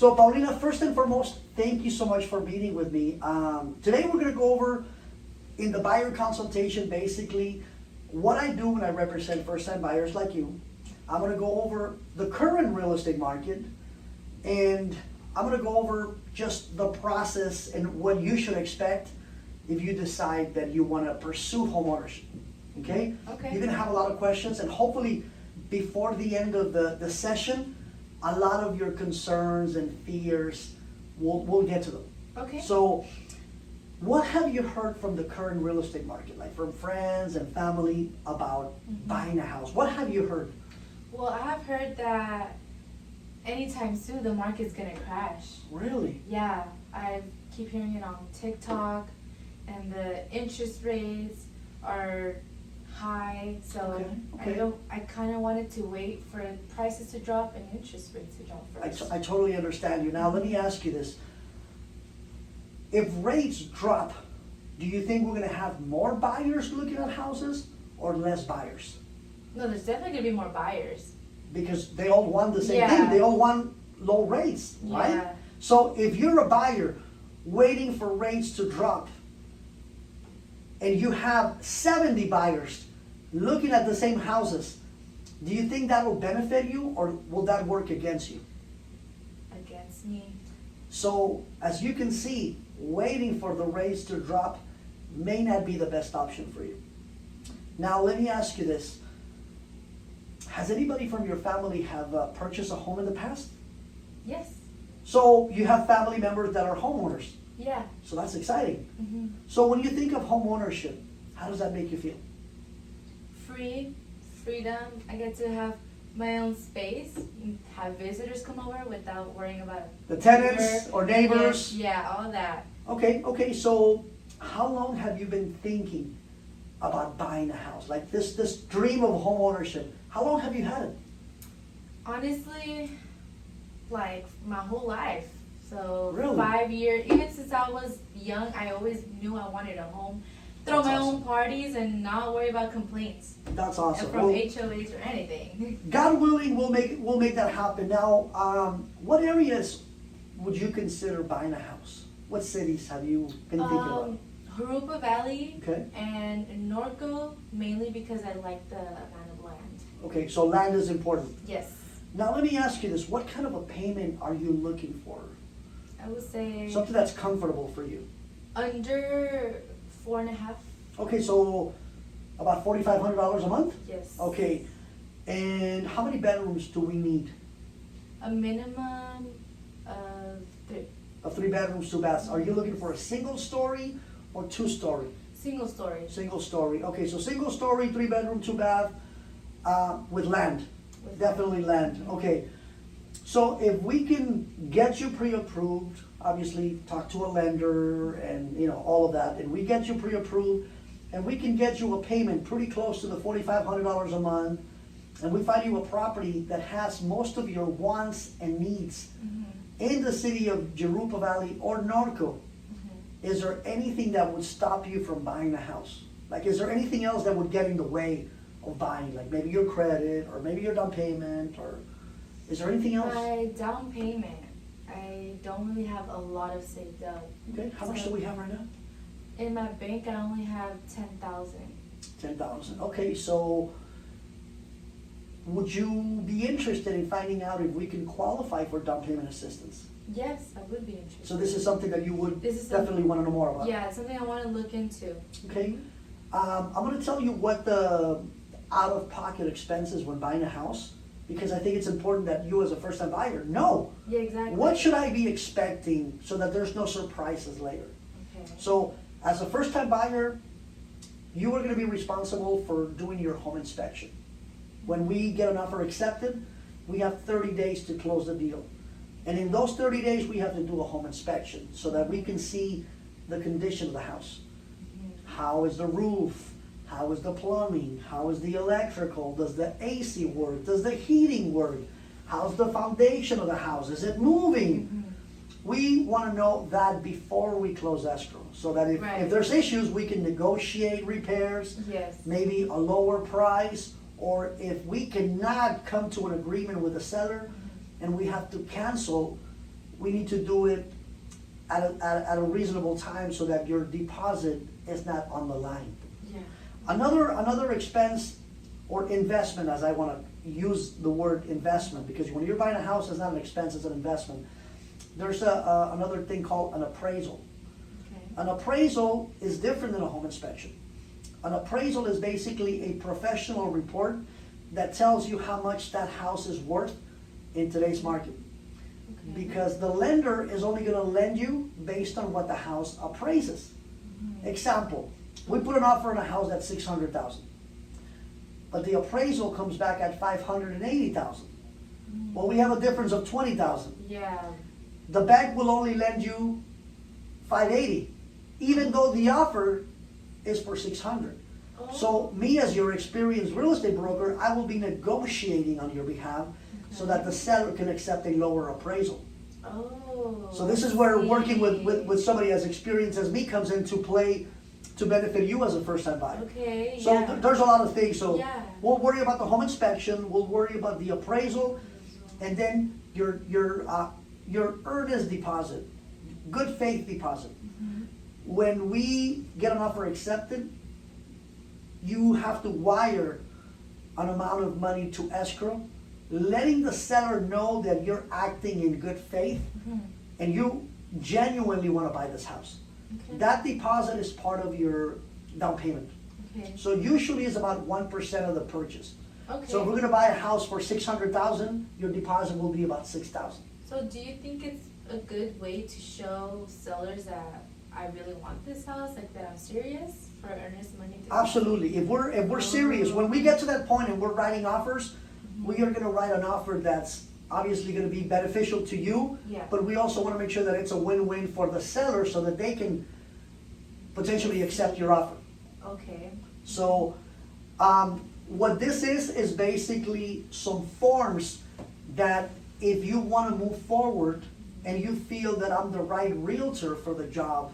So Paulina, first and foremost, thank you so much for meeting with me. Today we're going to go over in the buyer consultation basically what I do when I represent first-time buyers like you. I'm going to go over the current real estate market, and I'm going to go over just the process and what you should expect if you decide that you want to pursue homeownership. Okay? Okay. You're going to have a lot of questions, and hopefully before the end of the session, a lot of your concerns and fears, we'll get to them. Okay. So, what have you heard from the current real estate market, like from friends and family about buying a house? What have you heard? Well, I have heard that anytime soon the market's gonna crash. Really? Yeah, I keep hearing it on TikTok, and the interest rates are high. So Okay. I kind of wanted to wait for prices to drop and interest rates to drop first. I totally understand you. Now, let me ask you this. If rates drop, do you think we're going to have more buyers looking at houses or less buyers? No, there's definitely gonna be more buyers. Because they all want the same Yeah. thing. They all want low rates, right? Yeah. So if you're a buyer waiting for rates to drop and you have 70 buyers looking at the same houses, do you think that will benefit you or will that work against you? Against me. So as you can see, waiting for the rates to drop may not be the best option for you. Now let me ask you this. Has anybody from your family have purchased a home in the past? Yes. So you have family members that are homeowners. Yeah. So that's exciting. hmm So when you think of home ownership, how does that make you feel? Freedom. I get to have my own space, and have visitors come over without worrying about The tenants or neighbors? Yeah, all that. Okay, so how long have you been thinking about buying a house? Like this dream of home ownership, how long have you had it? Honestly, like my whole life. So Really? 5 years, even since I was young, I always knew I wanted a home. Throw That's my awesome. own parties and not worry about complaints That's awesome. from Well, HOAs or anything. God willing, we'll make that happen. Now, what areas would you consider buying a house? What cities have you been thinking about? Jurupa Valley Okay. and Norco, mainly because I like the amount of land. Okay, so land is important. Yes, Now let me ask you this: what kind of a payment are you looking for? I would say Something that's comfortable for you. under 4.5. Okay, so about $4,500 a month. Yes. Okay, and how many bedrooms do we need? A minimum of 3. Of 3 bedrooms, 2 baths. Are you looking for a single story or 2 story? Single story. Single story. Okay, so single story, 3 bedroom, 2 bath, with land. With Definitely land. Okay. So if we can get you pre-approved, obviously talk to a lender and all of that, and we get you pre-approved, and we can get you a payment pretty close to the $4,500 a month, and we find you a property that has most of your wants and needs in the city of Jurupa Valley or Norco, is there anything that would stop you from buying a house? Like, is there anything else that would get in the way of buying? Like maybe your credit, or maybe your down payment, or is there anything else? My down payment, I don't really have a lot of saved up. Okay, how much do we have right now? In my bank, I only have 10,000. 10,000. Okay, so would you be interested in finding out if we can qualify for down payment assistance? Yes, I would be interested. So this is something that you would This is definitely want to know more about. Yeah, it's something I want to look into. Okay, I'm going to tell you what the out-of-pocket expenses when buying a house, because I think it's important that you as a first-time buyer know Yeah, exactly. what should I be expecting so that there's no surprises later. Okay. So as a first-time buyer, you are going to be responsible for doing your home inspection. When we get an offer accepted, we have 30 days to close the deal. And in those 30 days, we have to do a home inspection so that we can see the condition of the house. How is the roof? How is the plumbing? How is the electrical? Does the AC work? Does the heating work? How's the foundation of the house? Is it moving? We want to know that before we close escrow, so that if there's issues, we can negotiate repairs, Yes. maybe a lower price, or if we cannot come to an agreement with the seller and we have to cancel, we need to do it at a reasonable time so that your deposit is not on the line. Yeah. Another expense or investment, as I want to use the word investment, because when you're buying a house, it's not an expense, it's an investment. There's another thing called an appraisal. Okay. An appraisal is different than a home inspection. An appraisal is basically a professional report that tells you how much that house is worth in today's market. Okay. Because the lender is only going to lend you based on what the house appraises. Mhm. Example, we put an offer on a house at $600,000, but the appraisal comes back at $580,000. Well, we have a difference of $20,000. Yeah. The bank will only lend you $580, even though the offer is for $600. Oh. So me, as your experienced real estate broker, I will be negotiating on your behalf so that the seller can accept a lower appraisal. Oh. So this is where I working see. with somebody as experienced as me comes into play to benefit you as a first-time buyer. Okay. So yeah. there's a lot of things. So Yeah. we'll worry about the home inspection, we'll worry about the appraisal, and then your earnest deposit, good faith deposit. Mhm. When we get an offer accepted, you have to wire an amount of money to escrow, letting the seller know that you're acting in good faith Mhm. and you genuinely want to buy this house. Okay. That deposit is part of your down payment. Okay. So usually it's about 1% of the purchase. Okay. So if we're gonna buy a house for $600,000, your deposit will be about $6,000. So do you think it's a good way to show sellers that I really want this house, like that I'm serious for earnest money? Absolutely. If we're serious, when we get to that point and we're writing offers, we are gonna write an offer that's obviously gonna be beneficial to you, Yeah. but we also wanna make sure that it's a win-win for the seller so that they can potentially accept your offer. Okay. So, what this is basically some forms that if you want to move forward and you feel that I'm the right realtor for the job,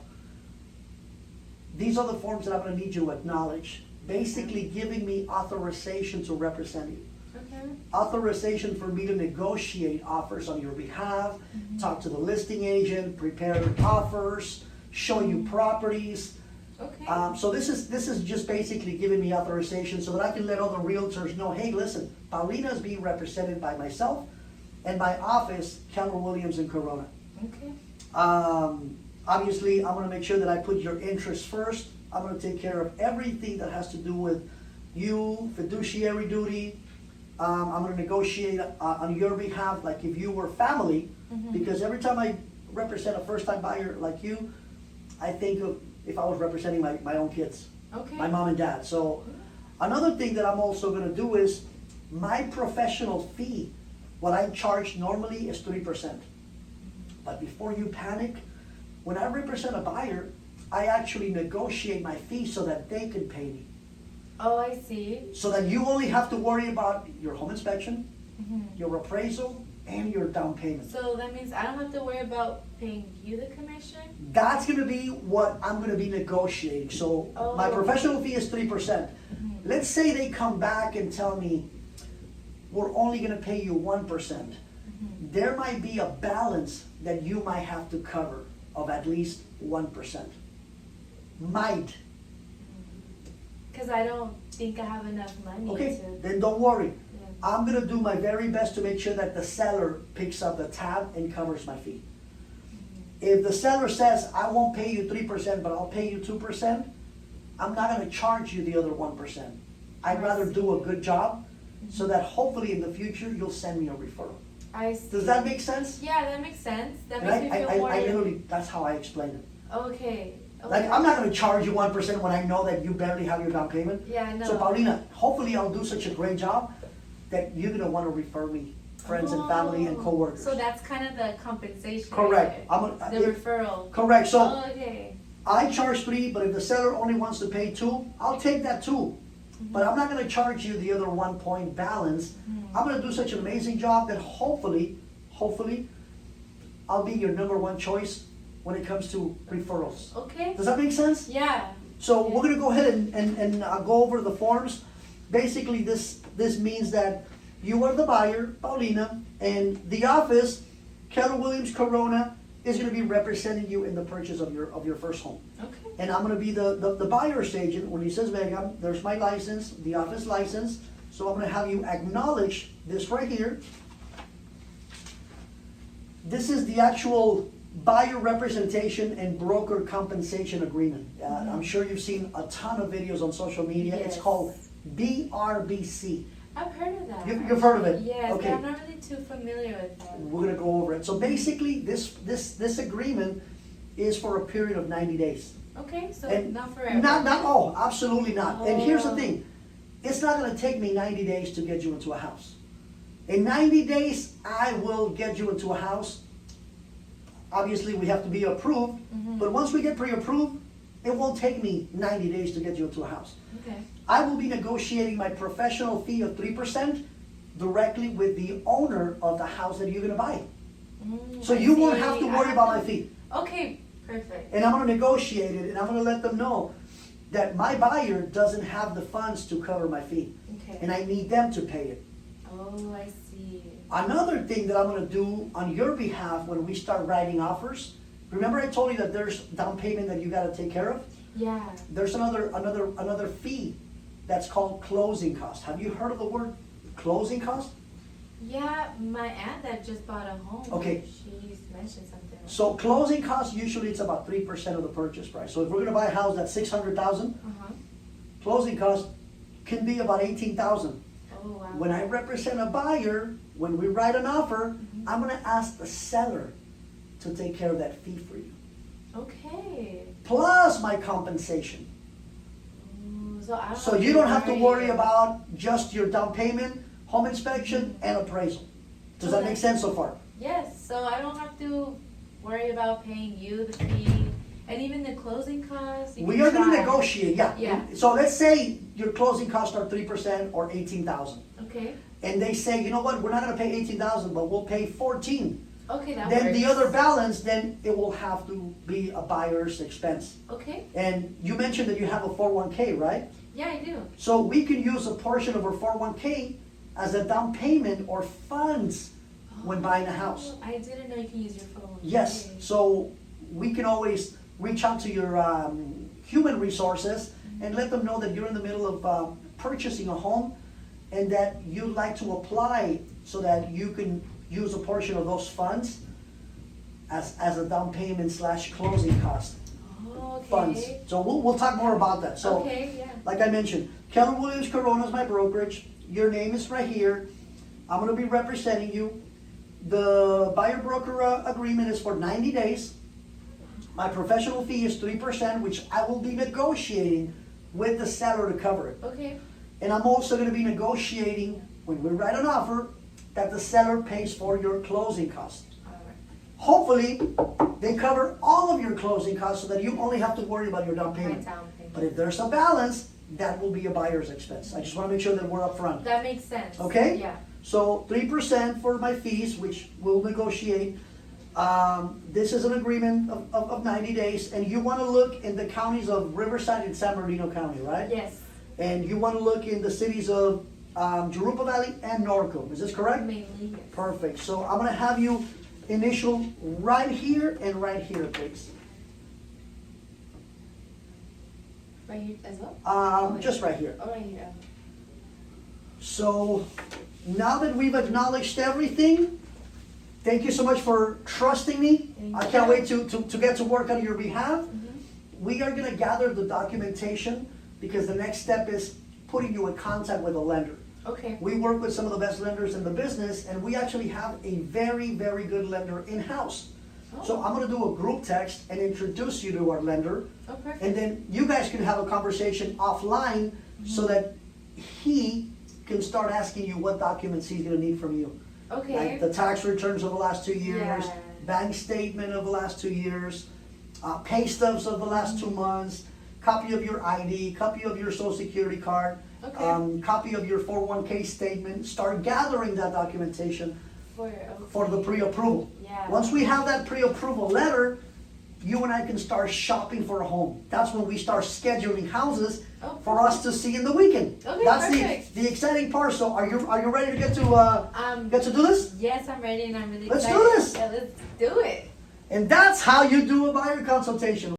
these are the forms that I'm going to need you to acknowledge. Basically giving me authorization to represent you. Okay. Authorization for me to negotiate offers on your behalf, talk to the listing agent, prepare offers, show you properties. Okay. So this is just basically giving me authorization so that I can let other realtors know, hey, listen, Paulina is being represented by myself and my office, Keller Williams in Corona. Okay. Obviously, I'm going to make sure that I put your interests first. I'm going to take care of everything that has to do with you, fiduciary duty. I'm going to negotiate on your behalf like if you were family, because every time I represent a first-time buyer like you, I think of if I was representing my own kids, Okay. my mom and dad. So another thing that I'm also going to do is my professional fee, what I charge normally is 3%. But before you panic, when I represent a buyer, I actually negotiate my fee so that they can pay me. Oh, I see. So that you only have to worry about your home inspection, Mhm. your appraisal, and your down payment. So that means I don't have to worry about paying you the commission? That's going to be what I'm going to be negotiating. So my Oh. professional fee is 3%. Let's say they come back and tell me, we're only going to pay you 1%. There might be a balance that you might have to cover of at least 1%. Might. Because I don't think I have enough money Okay, to. then don't worry. Yeah. I'm going to do my very best to make sure that the seller picks up the tab and covers my fee. If the seller says, I won't pay you 3%, but I'll pay you 2%, I'm not going to charge you the other 1%. I'd rather do a good job so that hopefully in the future you'll send me a referral. I see. Does that make sense? Yeah, that makes sense. That And makes me feel more. I literally, that's how I explain it. Okay. Like, Okay. I'm not going to charge you 1% when I know that you barely have your down payment. Yeah, no. So Paulina, hopefully I'll do such a great job that you're going to want to refer me friends and family and Oh, coworkers. So that's kind of the compensation. Correct. right I'm there. The referral. Correct. So Oh, okay. I charge 3, but if the seller only wants to pay 2, I'll take that 2. But I'm not going to charge you the other 1 point balance. I'm going to do such an amazing job that hopefully, I'll be your number 1 choice when it comes to referrals. Okay. Does that make sense? Yeah. So Yeah. we're going to go ahead and go over the forms. Basically, this means that you are the buyer, Paulina, and the office Keller Williams Corona is gonna be representing you in the purchase of your first home. Okay. And I'm gonna be the buyer's agent. When he says Vega, there's my license, the office license. So I'm gonna have you acknowledge this right here. This is the actual buyer representation and broker compensation agreement. I'm sure you've seen a ton of videos on social media. It's Yes. called BRBC. I've heard of that. You've heard of it? Yes, Okay. but I'm not really too familiar with that. We're gonna go over it. So basically, this agreement is for a period of 90 days. Okay, so And not forever. Not, absolutely not. And here's the Oh. thing, it's not gonna take me 90 days to get you into a house. In 90 days, I will get you into a house. Obviously, we have to be approved, but once we get pre-approved, it won't take me 90 days to get you into a house. Okay. I will be negotiating my professional fee of 3% directly with the owner of the house that you're gonna buy. So I you won't see. have to I worry have about to- my fee. Okay, perfect. And I'm gonna negotiate it, and I'm gonna let them know that my buyer doesn't have the funds to cover my fee, Okay. and I need them to pay it. Oh, I see. Another thing that I'm gonna do on your behalf when we start writing offers, remember I told you that there's down payment that you gotta take care of? Yeah. There's another fee that's called closing cost. Have you heard of the word closing cost? Yeah, my aunt that just bought a home. Okay. She's mentioned something. So closing costs, usually it's about 3% of the purchase price. So if we're gonna buy a house that's 600,000, Uh-huh. closing cost can be about 18,000. Oh, wow. When I represent a buyer, when we write an offer, I'm gonna ask the seller to take care of that fee for you. Okay. Plus my compensation. Ooh, so I don't So you don't have to worry worry about just your down payment, home inspection, and appraisal. Does that Okay. make sense so far? Yes, so I don't have to worry about paying you the fee and even the closing costs. You We can are gonna try. negotiate, yeah. Yeah. So let's say your closing costs are 3% or 18,000. Okay. And they say, you know what, we're not gonna pay 18,000, but we'll pay 14. Okay, that Then works. the other balance, then it will have to be a buyer's expense. Okay. And you mentioned that you have a 401k, right? Yeah, I do. So we can use a portion of our 401k as a down payment or funds when buying a house. Oh, I didn't know you can use your phone. Yes, Okay. so we can always reach out to your human resources and let them know that you're in the middle of purchasing a home and that you'd like to apply so that you can use a portion of those funds as a down payment / closing cost Oh, okay. funds. So we'll talk more about that. So Okay, yeah. like I mentioned, Keller Williams Corona is my brokerage. Your name is right here. I'm gonna be representing you. The buyer broker agreement is for 90 days. My professional fee is 3%, which I will be negotiating with the seller to cover it. Okay. And I'm also gonna be negotiating, when we write an offer, that the seller pays for your closing costs. All right. Hopefully, they cover all of your closing costs so that you only have to worry about your down My payment. down payment. But if there's a balance, that will be a buyer's expense. I just wanna make sure that we're upfront. That makes sense. Okay? Yeah. So 3% for my fees, which we'll negotiate. This is an agreement of 90 days, and you wanna look in the counties of Riverside and San Bernardino County, right? Yes. And you wanna look in the cities of Jurupa Valley and Norco, is this correct? Mainly, yes. Perfect, so I'm gonna have you initial right here and right here, please. Right here as well? Just right here. Oh, right here. So now that we've acknowledged everything, thank you so much for trusting me. Thank I can't you. wait to get to work on your behalf. Mhm. We are gonna gather the documentation because the next step is putting you in contact with a lender. Okay. We work with some of the best lenders in the business, and we actually have a very, very good lender in-house. So Oh. I'm gonna do a group text and introduce you to our lender. Oh, perfect. And then you guys can have a conversation offline so that he can start asking you what documents he's gonna need from you. Okay. Like the tax returns of the last 2 years, Yeah. bank statement of the last 2 years, pay stubs of the last 2 months, copy of your ID, copy of your social security card, Okay. copy of your 401k statement. Start gathering that documentation Okay. for the pre-approval. Yeah. Once we have that pre-approval letter, you and I can start shopping for a home. That's when we start scheduling houses Oh, for us to see in the weekend. Okay, That's perfect. the exciting part. So are you ready to get to do this? Yes, I'm ready and I'm really Let's excited. do this. Yeah, let's do it. And that's how you do a buyer consultation.